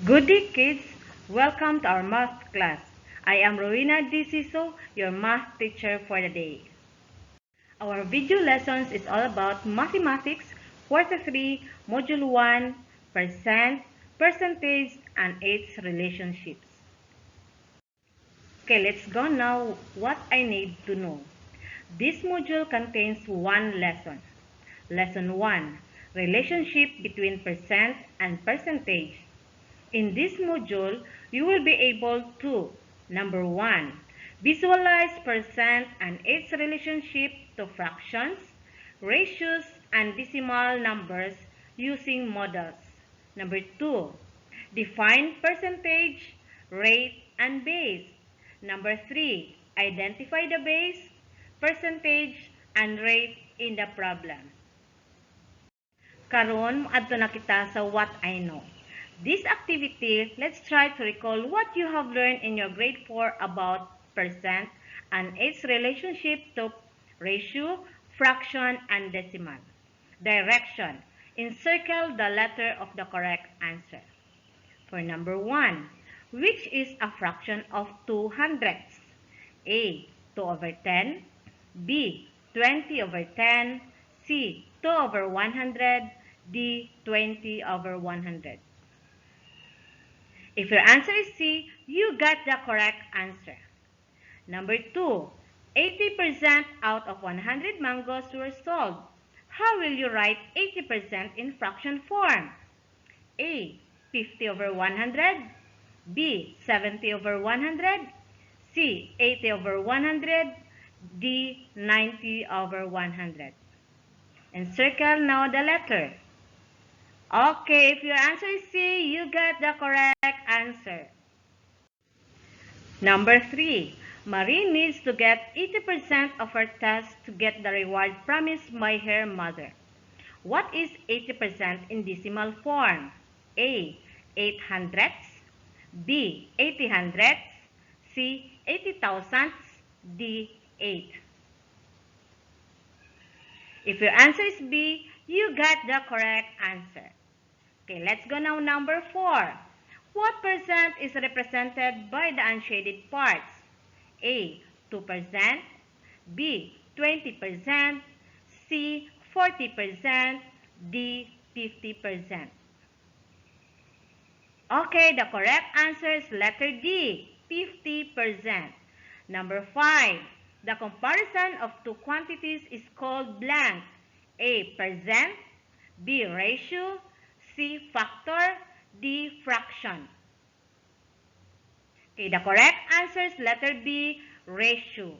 Good day, kids. Welcome to our math class. I am Rowena Diciso, your math teacher for the day. Our video lessons is all about mathematics, quarter 3, module 1, percent, percentage, and its relationships. Okay, let's go now. What I need to know. This module contains one lesson. Lesson 1, relationship between percent and percentage. In this module, you will be able to, number 1, visualize percent and its relationship to fractions, ratios, and decimal numbers using models. Number 2, define percentage, rate, and base. Number 3, identify the base, percentage, and rate in the problem. Karon, adto na kita sa what I know. This activity, let's try to recall what you have learned in your grade 4 about percent and its relationship to ratio, fraction, and decimal. Direction. Encircle the letter of the correct answer. For number 1, which is a fraction of 2 hundredths? A. 2 over 10. B. 20 over 10. C. 2 over 100. D. 20 over 100. If your answer is C, you got the correct answer. Number 2, 80% out of 100 mangoes were sold. How will you write 80% in fraction form? A. 50 over 100. B. 70 over 100. C. 80 over 100. D. 90 over 100. Encircle now the letter. Okay, if your answer is C, you got the correct answer. Number 3, Marie needs to get 80% of her test to get the reward promised by her mother. What is 80% in decimal form? A. 8 hundredths. B. 80 hundredths. C. 80 thousandths. D. 8. If your answer is B, you got the correct answer. Okay, let's go now number 4. What percent is represented by the unshaded parts? A. 2%. B. 20%. C. 40%. D. 50%. Okay, the correct answer is letter D. 50%. Number 5. The comparison of two quantities is called blank. A. Percent. B. Ratio. C. Factor. D. Fraction. Okay, the correct answer is letter B. Ratio.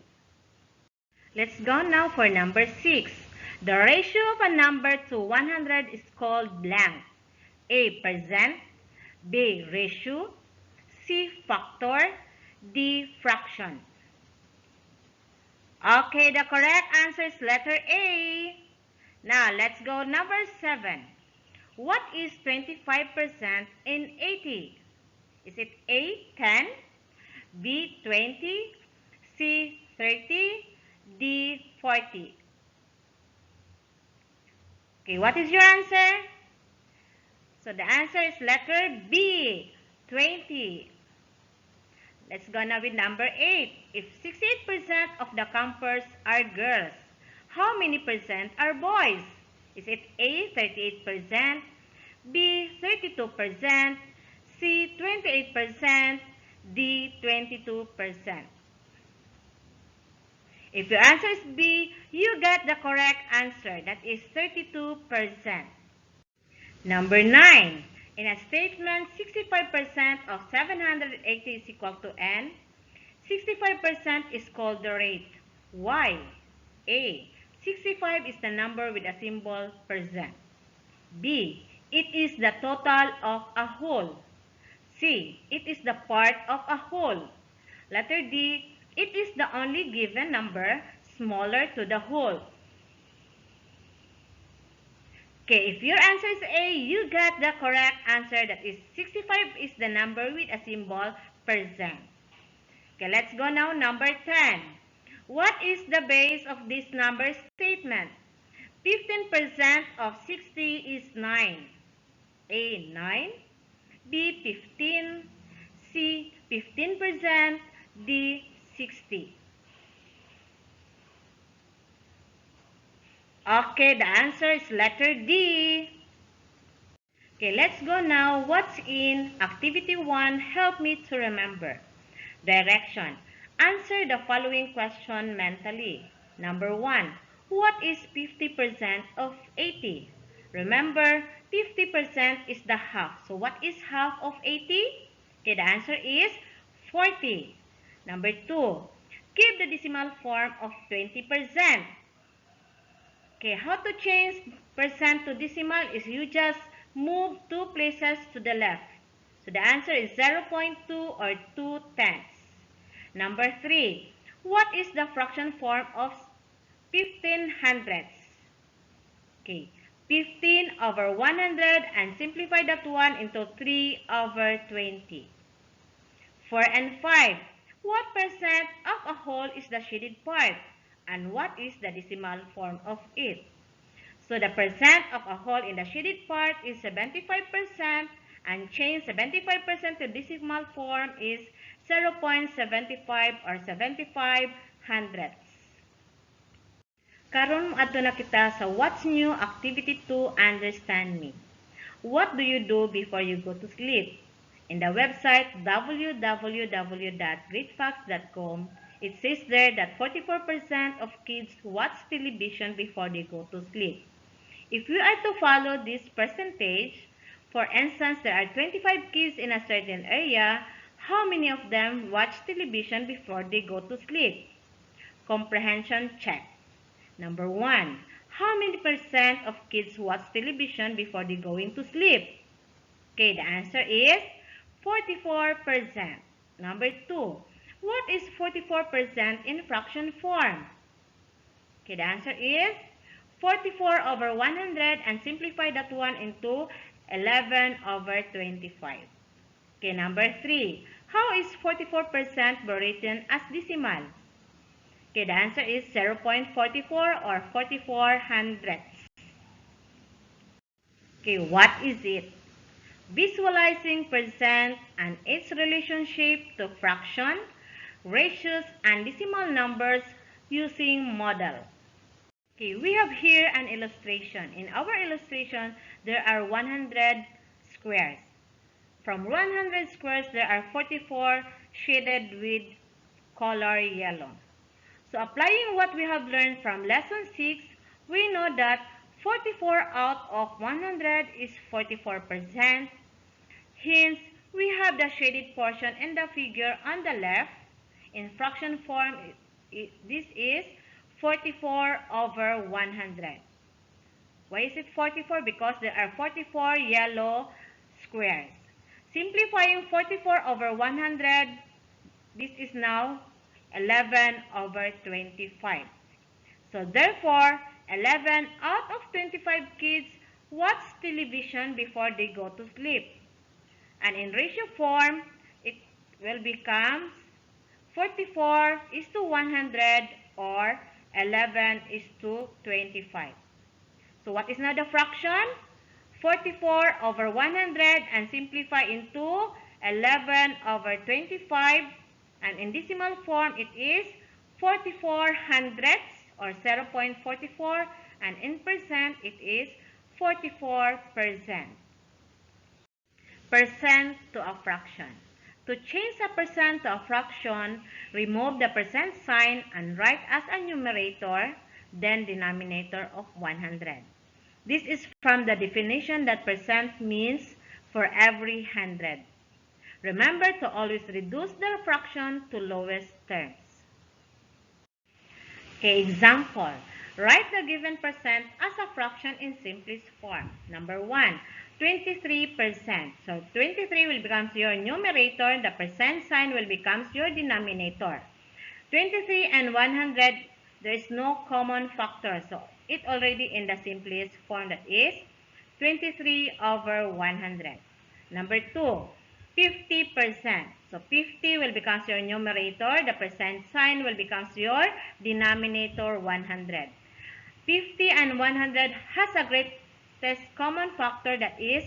Let's go now for number 6. The ratio of a number to 100 is called blank. A. Percent. B. Ratio. C. Factor. D. Fraction. Okay, the correct answer is letter A. Now, let's go number 7. What is 25% in 80? Is it A. 10, B. 20, C. 30, D. 40? Okay, what is your answer? So the answer is letter B. 20. Let's go now with number 8. If 68% of the campers are girls, how many percent are boys? Is it A. 38%, B. 32%, C. 28%, D. 22%? If your answer is B, you got the correct answer. That is 32%. Number 9. In a statement, 65% of 780 is equal to N. 65% is called the rate. Why? A. 65 is the number with a symbol percent. B. It is the total of a whole. C. It is the part of a whole. Letter D. It is the only given number smaller to the whole. Okay, if your answer is A, you got the correct answer. That is 65 is the number with a symbol percent. Okay, let's go now number 10. What is the base of this number statement? 15% of 60 is 9. A. 9. B. 15, C. 15%, D. 60. Okay, the answer is letter D. Okay, let's go now. What's in activity 1? Help me to remember. Direction. Answer the following question mentally. Number 1. What is 50% of 80? Remember, 50% is the half. So what is half of 80? Okay, the answer is 40. Number 2. Give the decimal form of 20%. Okay, how to change percent to decimal is you just move 2 places to the left. So the answer is 0.2 or 2 tenths. Number 3, what is the fraction form of 15 hundredths? Okay, 15 over 100 and simplify that one into 3 over 20. 4 and 5, what percent of a whole is the shaded part? And what is the decimal form of it? So the percent of a whole in the shaded part is 75% and change 75% to decimal form is 0.75 or 75 hundredths. Karon adto na kita sa what's new activity 2 understand me. What do you do before you go to sleep? In the website www.greatfacts.com, it says there that 44% of kids watch television before they go to sleep. If you are to follow this percentage, for instance, there are 25 kids in a certain area, how many of them watch television before they go to sleep? Comprehension check. Number 1, how many percent of kids watch television before they going to sleep? Okay, the answer is 44%. Number 2, what is 44% in fraction form? Okay, the answer is 44 over 100 and simplify that one into 11 over 25. Okay, number 3. How is 44% written as decimal? Okay, the answer is 0.44 or 44 hundredths. Okay, what is it? Visualizing percent and its relationship to fraction, ratios, and decimal numbers using model. Okay, we have here an illustration. In our illustration, there are 100 squares. From 100 squares, there are 44 shaded with color yellow. So applying what we have learned from lesson 6, we know that 44 out of 100 is 44%. Hence, we have the shaded portion in the figure on the left. In fraction form, this is 44 over 100. Why is it 44? Because there are 44 yellow squares. Simplifying 44 over 100, this is now 11 over 25. So therefore, 11 out of 25 kids watch television before they go to sleep. And in ratio form, it will become 44 is to 100 or 11 is to 25. So what is now the fraction? 44 over 100 and simplify into 11 over 25. And in decimal form, it is 44 hundredths or 0.44. And in percent, it is 44%. Percent to a fraction. To change a percent to a fraction, remove the percent sign and write as a numerator, then denominator of 100. This is from the definition that percent means for every 100. Remember to always reduce the fraction to lowest terms. Okay, example. Write the given percent as a fraction in simplest form. Number 1, 23%. So 23 will become your numerator. The percent sign will become your denominator. 23 and 100, there is no common factor. So it already in the simplest form, that is 23 over 100. Number 2, 50%. So 50 will become your numerator. The percent sign will become your denominator 100. 50 and 100 has a greatest common factor, that is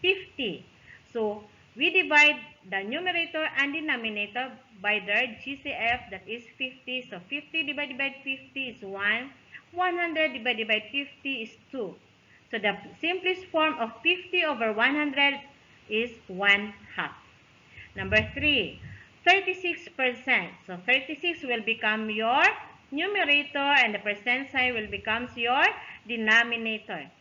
50. So We divide the numerator and denominator by their GCF, that is 50. So 50 divided by 50 is 1. 100 divided by 50 is 2. So the simplest form of 50 over 100 is 1/2. Number 3, 36%. So 36 will become your numerator and the percent sign will become your denominator.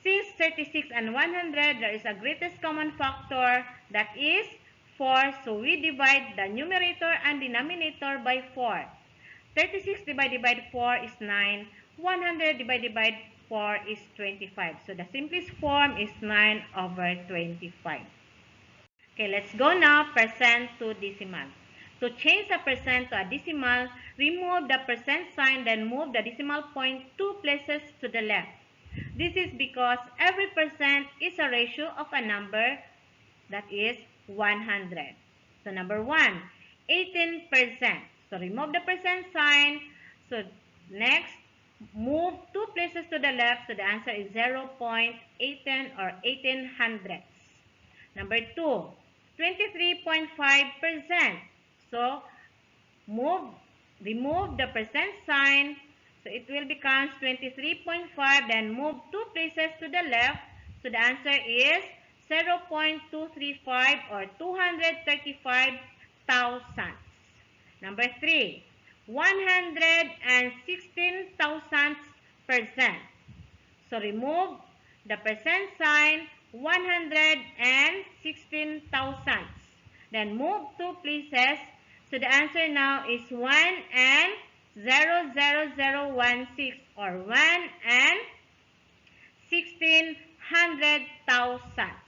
Since 36 and 100, there is a greatest common factor, that is 4. So we divide the numerator and denominator by 4. 36 divided by 4 is 9. 100 divided by 4 is 25. So the simplest form is 9 over 25. Okay, let's go now percent to decimal. To change the percent to a decimal, remove the percent sign, then move the decimal point 2 places to the left. This is because every percent is a ratio of a number, that is 100. So number 1, 18%. So remove the percent sign. So next, move 2 places to the left. So the answer is 0.18 or 1800. Number 2, 23.5%. So remove the percent sign. So it will become 23.5. Then move 2 places to the left. So the answer is 0.235 or 235 thousandths. Number 3, 116 thousandths percent. So remove the percent sign, 116 thousandths. Then move 2 places. So the answer now is 1 and 00016 or 1 and 1600 thousandths.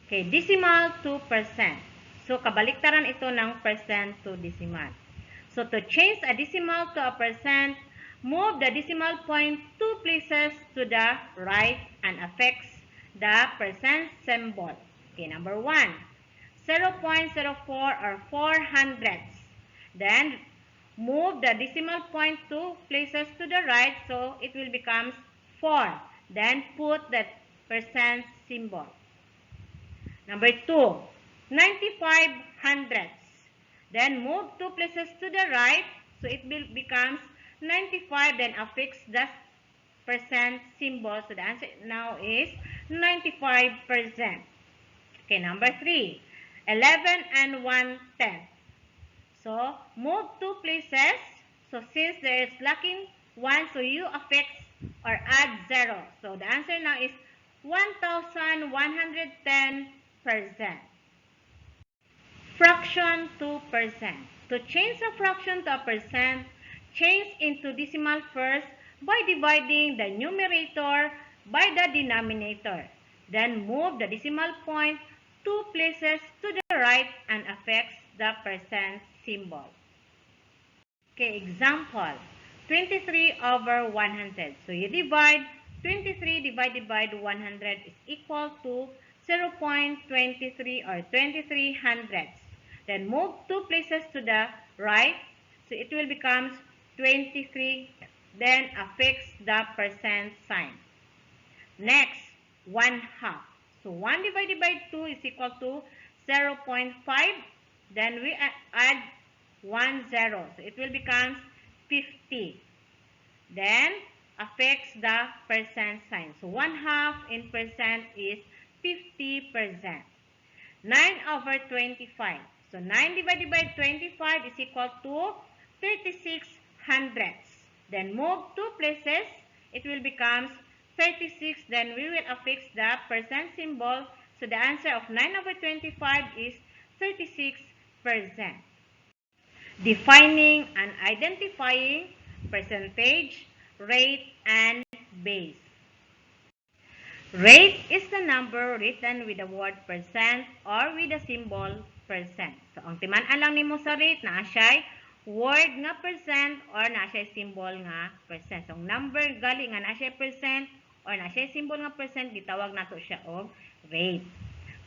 Okay, decimal to percent. So kabaliktaran ito ng percent to decimal. So to change a decimal to a percent, move the decimal point 2 places to the right and affix the percent symbol. Okay, number 1, 0.04 or 4 hundredths. Then move the decimal point 2 places to the right, so it will become 4. Then put the percent symbol. Number 2, 95 hundredths. Then move 2 places to the right, so it will becomes 95. Then affix the percent symbol. So the answer now is 95%. Okay, number 3, 11 and 1/10. So move 2 places. So since there is lacking 1, so you affix or add 0. So the answer now is 1110%. Fraction to percent. To change a fraction to a percent, change into decimal first by dividing the numerator by the denominator. Then move the decimal point 2 places to the right and affix the percent symbol. Okay, example, 23 over 100. So you divide 23 divided by 100 is equal to 0.23 or 23 hundredths. Then move 2 places to the right. So it will become 23. Then affix the percent sign. Next, 1/2. So 1 divided by 2 is equal to 0.5. Then we add 1 0. So it will become 50. Then affix the percent sign. So 1/2 in percent is 50%. 9 over 25. So 9 divided by 25 is equal to 36 hundredths. Then move 2 places. It will become 36. Then we will affix the percent symbol. So the answer of 9 over 25 is 36%. Defining and identifying percentage, rate, and base. Rate is the number written with the word percent or with the symbol percent. So, ang timan-an lang nimo sa rate, naa siya'y word nga percent or naa siya'y symbol nga percent. So, ang number gali nga naa siya'y percent or naa siya'y symbol nga percent, gitawag nato siya og rate.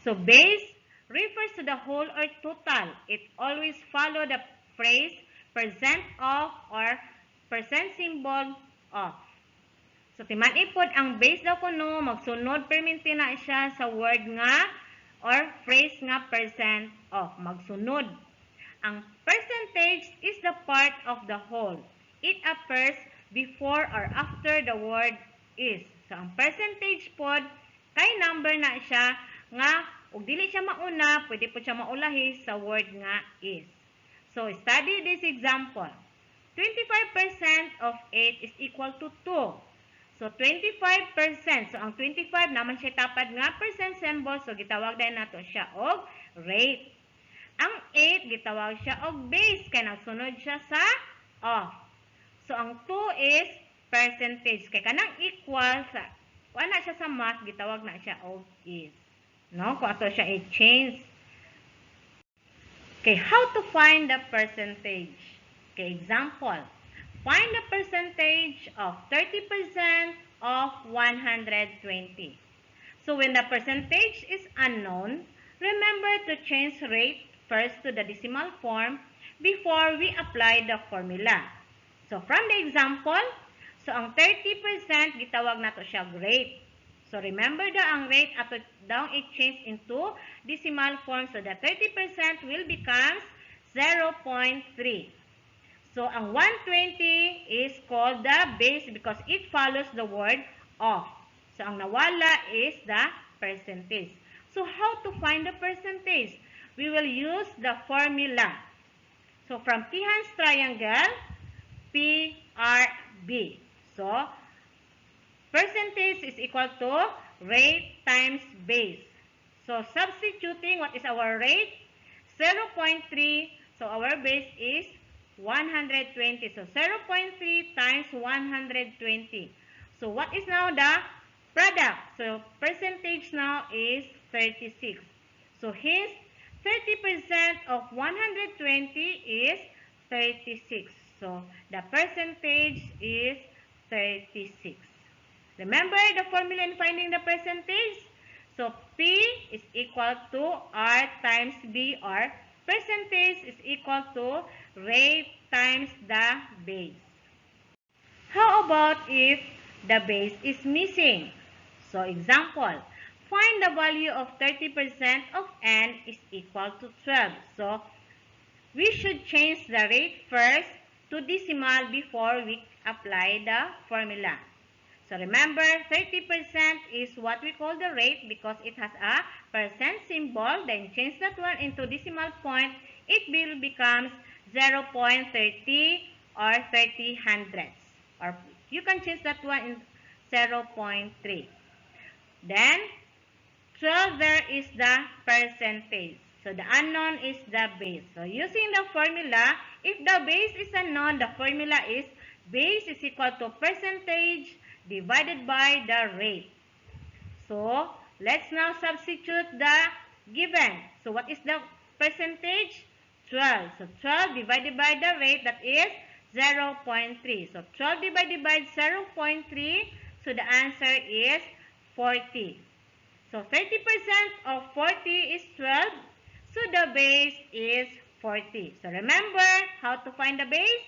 So, base refers to the whole or total. It always follow the phrase percent of or percent symbol of. So, timan-ipod ang base daw kuno magsunod perminti na siya sa word nga or nga percent of. Magsunod. Ang percentage is the part of the whole. It appears before or after the word is. So, ang percentage pod, kay number na siya nga, ug dili siya mauna, pwede po siya maulahi sa word nga is. So, study this example. 25% of 8 is equal to 2. So, 25%. So, ang 25 naman siya tapad nga percent symbol. So, gitawag din nato siya og rate. Ang 8, gitawag siya og base. Kaya nagsunod siya sa of. So, ang 2 is percentage. Kaya kanang equal sa, kung na siya sa math, gitawag na siya og is. No? Kung ato siya i-change. Okay, how to find the percentage? Okay, example. Find the percentage of 30% of 120. So, when the percentage is unknown, remember to change rate first to the decimal form before we apply the formula. So, from the example, so ang 30% gitawag nato siya rate. So, remember ang rate ato daw i-change into decimal form. So, the 30% will become 0.3. So, ang 120 is called the base because it follows the word of. So, ang nawala is the percentage. So, how to find the percentage? We will use the formula. So, from Peehan's triangle, PRB. So, percentage is equal to rate times base. So, substituting, what is our rate? 0.3. So, our base is 120. So, 0.3 times 120. So, what is now the product? So, percentage now is 36. So, hence, 30% of 120 is 36. So, the percentage is 36. Remember the formula in finding the percentage? So, P is equal to R times B, or percentage is equal to rate times the base. How about if the base is missing? So, example, find the value of 30% of n is equal to 12. So, we should change the rate first to decimal before we apply the formula. So, remember, 30% is what we call the rate because it has a percent symbol. Then, change that one into decimal point. It will become 0.30 or 30 hundredths. Or you can change that one in 0.3. Then, 12 there is the percentage. So, the unknown is the base. So, using the formula, if the base is unknown, the formula is base is equal to percentage divided by the rate. So, let's now substitute the given. So, what is the percentage? 12. So, 12 divided by the rate, that is 0.3. So, 12 divided by 0.3, so the answer is 40. So, 30% of 40 is 12. So, the base is 40. So, remember how to find the base?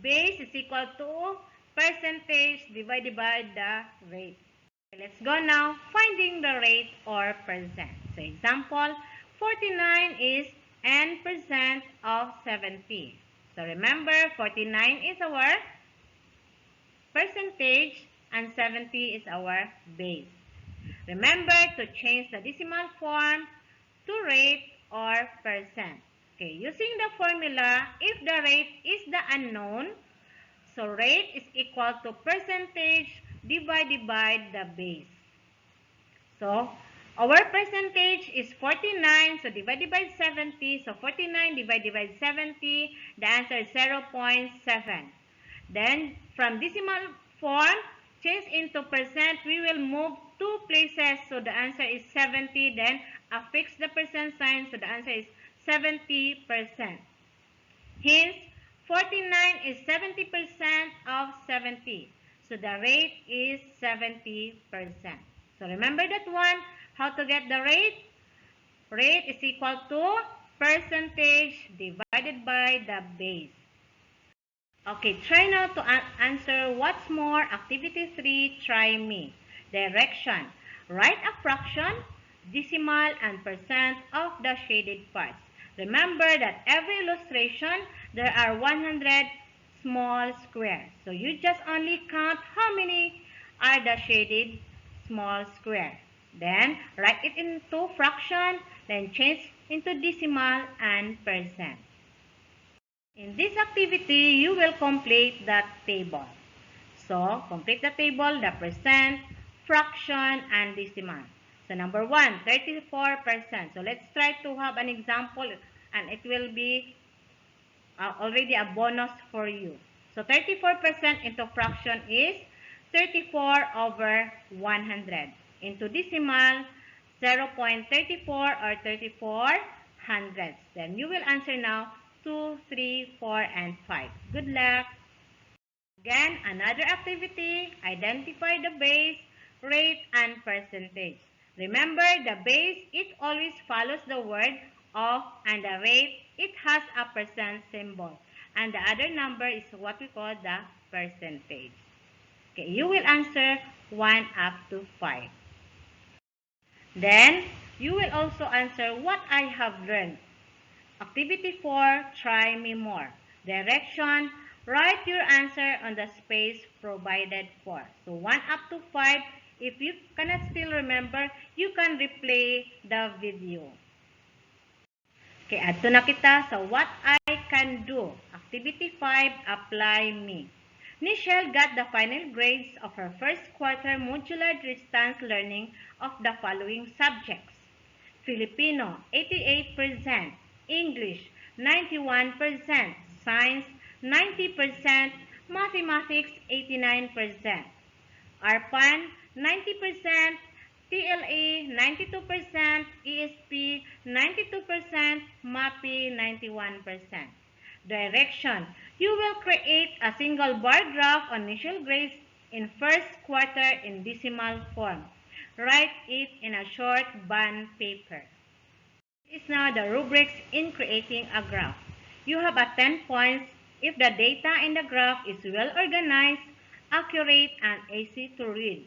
Base is equal to percentage divided by the rate. Okay, let's go now. Finding the rate or percent. So, example, 49 is n% of 70. So, remember, 49 is our percentage and 70 is our base. Remember to change the decimal form to rate or percent. Okay, using the formula, if the rate is the unknown, so rate is equal to percentage divided by the base. So, our percentage is 49, so divided by 70, so 49 divided by 70, the answer is 0.7. Then, from decimal form, change into percent, we will move 2 places, so the answer is 70, then affix the percent sign, so the answer is 70%. Hence, 49 is 70% of 70. So, the rate is 70%. So, remember that one. How to get the rate? Rate is equal to percentage divided by the base. Okay, try now to answer what's more. Activity 3, try me. Direction. Write a fraction decimal, and percent of the shaded parts. Remember that every illustration, there are 100 small squares. So you just only count how many are the shaded small square. Then write it into fraction, then change into decimal and percent. In this activity, you will complete that table. So, complete the table, the percent, fraction, and decimal. So, number 1, 34%. So, let's try to have an example and it will be already a bonus for you. So, 34% into fraction is 34 over 100. Into decimal, 0.34 or 34 hundredths. Then you will answer now 2, 3, 4, and 5. Good luck! Again, another activity, identify the base, rate, and percentage. Remember, the base, it always follows the word of, and the rate, it has a percent symbol. And the other number is what we call the percentage. Okay, you will answer 1 up to 5. Then, you will also answer what I have learned. Activity 4, try me more. Direction, write your answer on the space provided for. So 1 up to 5, if you cannot still remember, you can replay the video. Okay, adto na kita sa what I can do. Activity 5, apply me. Nichelle got the final grades of her first quarter modular distance learning of the following subjects. Filipino, 88%. English, 91%. Science, 90%. Mathematics, 89%. ARPAN, 90%. TLA, 92%. ESP, 92%. MAPI, 91%. Direction. You will create a single bar graph on initial grades in first quarter in decimal form. Write it in a short bond paper. This is now the rubrics in creating a graph. You have a 10 points if the data in the graph is well organized, accurate, and easy to read.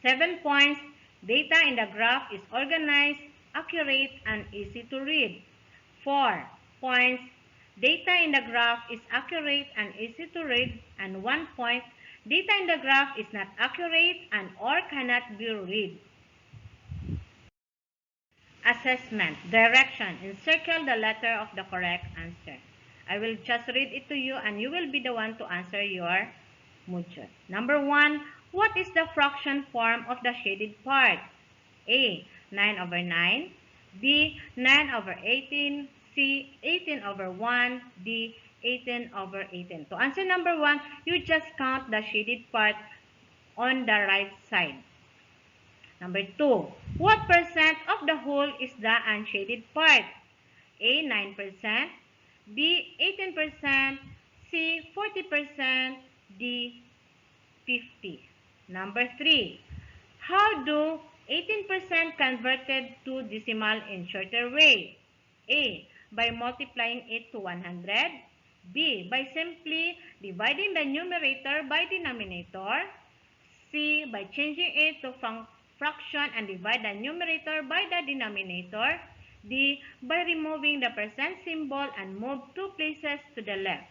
7 points, data in the graph is organized, accurate, and easy to read. 4 points, data in the graph is accurate and easy to read. And 1 point, data in the graph is not accurate and or cannot be read. Assessment. Direction. Encircle the letter of the correct answer. I will just read it to you and you will be the one to answer your module. Number 1. What is the fraction form of the shaded part? A. 9 over 9. B. 9 over 18. C. 18 over 1. D. 18 over 18. To answer number 1, you just count the shaded part on the right side. Number 2, what percent of the whole is the unshaded part? A. 9%, B. 18%, C. 40%, D. 50%. Number 3, how do 18% converted to decimal in shorter way? A. By multiplying it to 100. B. By simply dividing the numerator by denominator. C. By changing it to fraction and divide the numerator by the denominator. D. By removing the percent symbol and move 2 places to the left.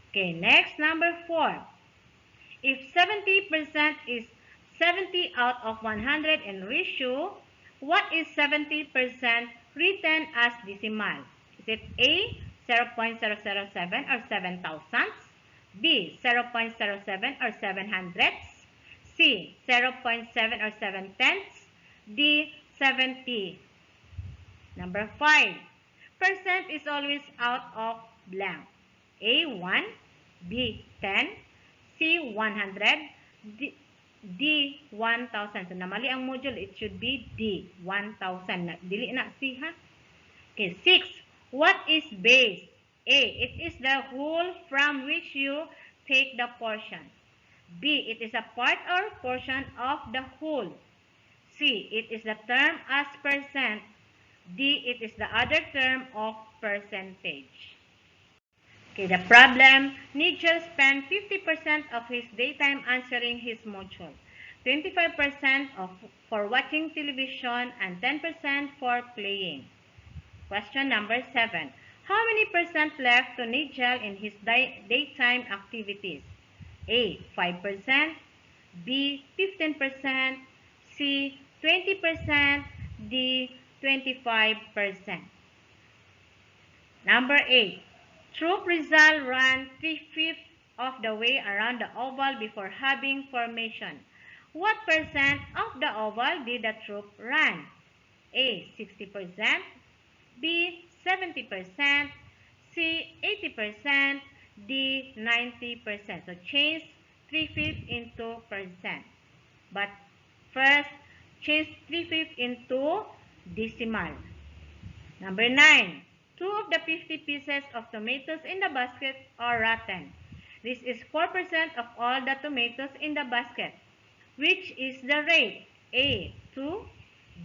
Okay, next, number 4. If 70% is 70 out of 100 in ratio, what is 70% written as decimal? Is it A. 0.007 or 7 thousandths? B. 0.07 or 7 hundredths? C. 0.7 or 7 tenths. D. 70. Number 5. Percent is always out of blank. A. 1. B. 10. C. 100. D. 1,000. So, namali ang module. It should be D. 1,000. Dili na C, ha? Okay. 6. What is base? A. It is the whole from which you take the portion. B. It is a part or portion of the whole. C. It is the term as percent. D. It is the other term of percentage. Okay, the problem. Nigel spent 50% of his daytime answering his module. 25% for watching television, and 10% for playing. Question number 7. How many percent left to Nigel in his daytime activities? A. 5%, B. 15%, C. 20%, D. 25%. Number 8. Troop Rizal ran 3/5 of the way around the oval before having formation. What percent of the oval did the troop run? A. 60%, B. 70%, C. 80%, D. 90%. So change 3/5 into percent. But first, change 3/5 into decimal. Number 9. 2 of the 50 pieces of tomatoes in the basket are rotten. This is 4% of all the tomatoes in the basket. Which is the rate? A. 2,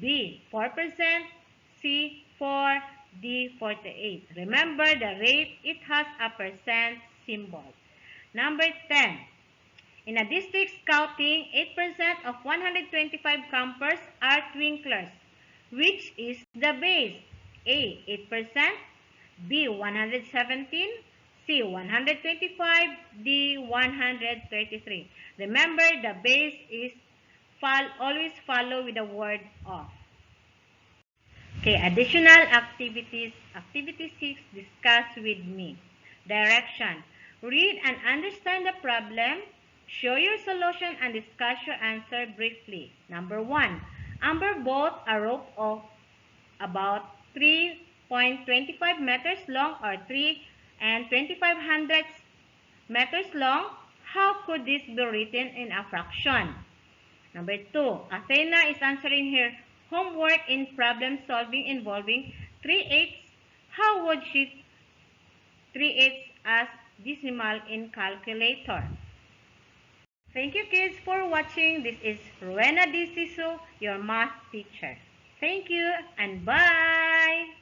B. 4%, C. 4, D. 48. Remember the rate, it has a percent symbol. Number 10. In a district scouting, 8% of 125 campers are twinklers. Which is the base? A. 8%, B. 117, C. 125, D. 133. Remember, the base is always follow with the word of. Okay, additional activities. Activity 6, discuss with me. Direction. Read and understand the problem. Show your solution and discuss your answer briefly. Number 1. Amber bought a rope of about 3.25 meters long or 3 and 2500 meters long. How could this be written in a fraction? Number 2. Athena is answering her homework in problem solving involving 3/8. How would she 3/8 as decimal in calculator? Thank you kids for watching. This is Rowena D. Siso, your math teacher. Thank you and bye!